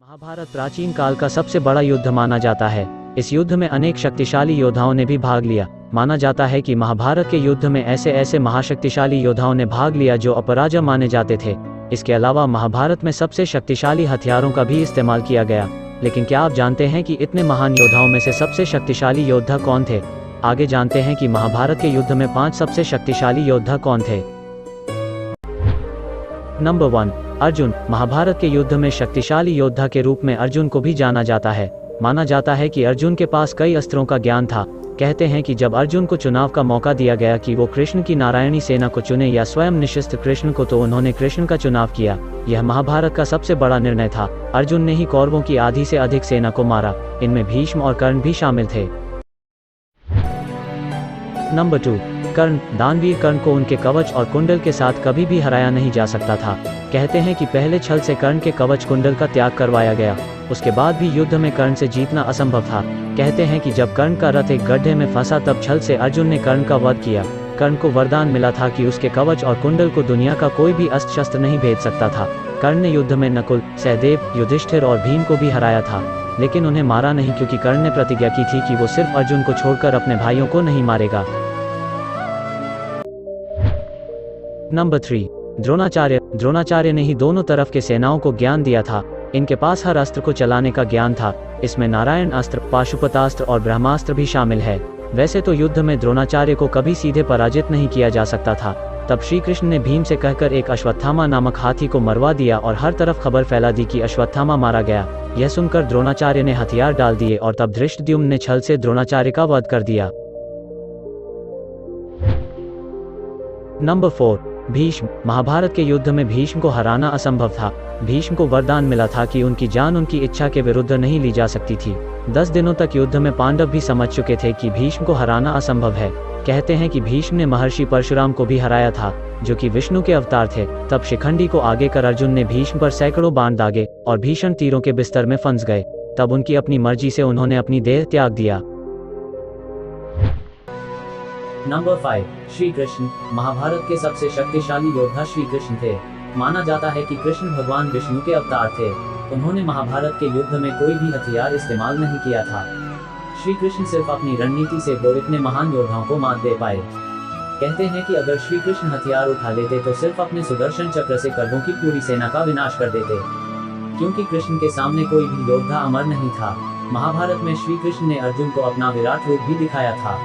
महाभारत प्राचीन काल का सबसे बड़ा युद्ध माना जाता है। इस युद्ध में अनेक शक्तिशाली योद्धाओं ने भी भाग लिया। माना जाता है कि महाभारत के युद्ध में ऐसे ऐसे महाशक्तिशाली योद्धाओं ने भाग लिया जो अपराजय माने जाते थे। इसके अलावा महाभारत में सबसे शक्तिशाली हथियारों का भी इस्तेमाल किया गया। लेकिन क्या आप जानते हैं कि इतने महान योद्धाओं में से सबसे शक्तिशाली योद्धा कौन थे? आगे जानते हैं कि महाभारत के युद्ध में 5 सबसे शक्तिशाली योद्धा कौन थे। नंबर 1, अर्जुन। महाभारत के युद्ध में शक्तिशाली योद्धा के रूप में अर्जुन को भी जाना जाता है। माना जाता है कि अर्जुन के पास कई अस्त्रों का ज्ञान था। कहते हैं कि जब अर्जुन को चुनाव का मौका दिया गया कि वो कृष्ण की नारायणी सेना को चुने या स्वयं निशिस्त कृष्ण को, तो उन्होंने कृष्ण का चुनाव किया। यह महाभारत का सबसे बड़ा निर्णय था। अर्जुन ने ही कौरवों की आधी से अधिक सेना को मारा। इनमें भीष्म और कर्ण भी शामिल थे। नंबर 2, कर्ण। दानवीर कर्ण को उनके कवच और कुंडल के साथ कभी भी हराया नहीं जा सकता था। कहते हैं कि पहले छल से कर्ण के कवच कुंडल का त्याग करवाया गया। उसके बाद भी युद्ध में कर्ण से जीतना असंभव था। कहते हैं कि जब कर्ण का रथ एक गड्ढे में फंसा तब छल से अर्जुन ने कर्ण का वध किया। कर्ण को वरदान मिला था कि उसके कवच और कुंडल को दुनिया का कोई भी अस्त्र शस्त्र नहीं भेद सकता था। कर्ण ने युद्ध में नकुल, सहदेव, युधिष्ठिर और भीम को भी हराया था, लेकिन उन्हें मारा नहीं, क्योंकि कर्ण ने प्रतिज्ञा की थी कि वो सिर्फ अर्जुन को छोड़कर अपने भाइयों को नहीं मारेगा। नंबर 3, द्रोणाचार्य। द्रोणाचार्य ने ही दोनों तरफ के सेनाओं को ज्ञान दिया था। इनके पास हर अस्त्र को चलाने का ज्ञान था। इसमें नारायण अस्त्र, पाशुपतास्त्र और ब्रह्मास्त्र भी शामिल है। वैसे तो युद्ध में द्रोणाचार्य को कभी सीधे पराजित नहीं किया जा सकता था। तब श्री कृष्ण ने भीम से कहकर एक अश्वत्थामा नामक हाथी को मरवा दिया और हर तरफ खबर फैला दी कि अश्वत्थामा मारा गया। यह सुनकर द्रोणाचार्य ने हथियार डाल दिए और तब धृष्टद्युम्न ने छल से द्रोणाचार्य का वध कर दिया। नंबर 4, भीष्म। महाभारत के युद्ध में भीष्म को हराना असंभव था। भीष्म को वरदान मिला था कि उनकी जान उनकी इच्छा के विरुद्ध नहीं ली जा सकती थी। 10 दिनों तक युद्ध में पांडव भी समझ चुके थे कि भीष्म को हराना असंभव है। कहते हैं कि भीष्म ने महर्षि परशुराम को भी हराया था, जो कि विष्णु के अवतार थे। तब शिखंडी को आगे कर अर्जुन ने भीष्म पर सैकड़ों बाण दागे और भीषण तीरों के बिस्तर में फंस गए। तब उनकी अपनी मर्जी से उन्होंने अपनी देह त्याग दिया। नंबर 5, श्री कृष्ण। महाभारत के सबसे शक्तिशाली योद्धा श्री कृष्ण थे। माना जाता है कि कृष्ण भगवान विष्णु के अवतार थे। उन्होंने महाभारत के युद्ध में कोई भी हथियार इस्तेमाल नहीं किया था। श्री कृष्ण सिर्फ अपनी रणनीति से वो इतने महान योद्धाओं को मात दे पाए। कहते हैं कि अगर श्री कृष्ण हथियार उठा लेते तो सिर्फ अपने सुदर्शन चक्र से कौरवों की पूरी सेना का विनाश कर देते, क्योंकि कृष्ण के सामने कोई भी योद्धा अमर नहीं था। महाभारत में श्री कृष्ण ने अर्जुन को अपना विराट रूप भी दिखाया था।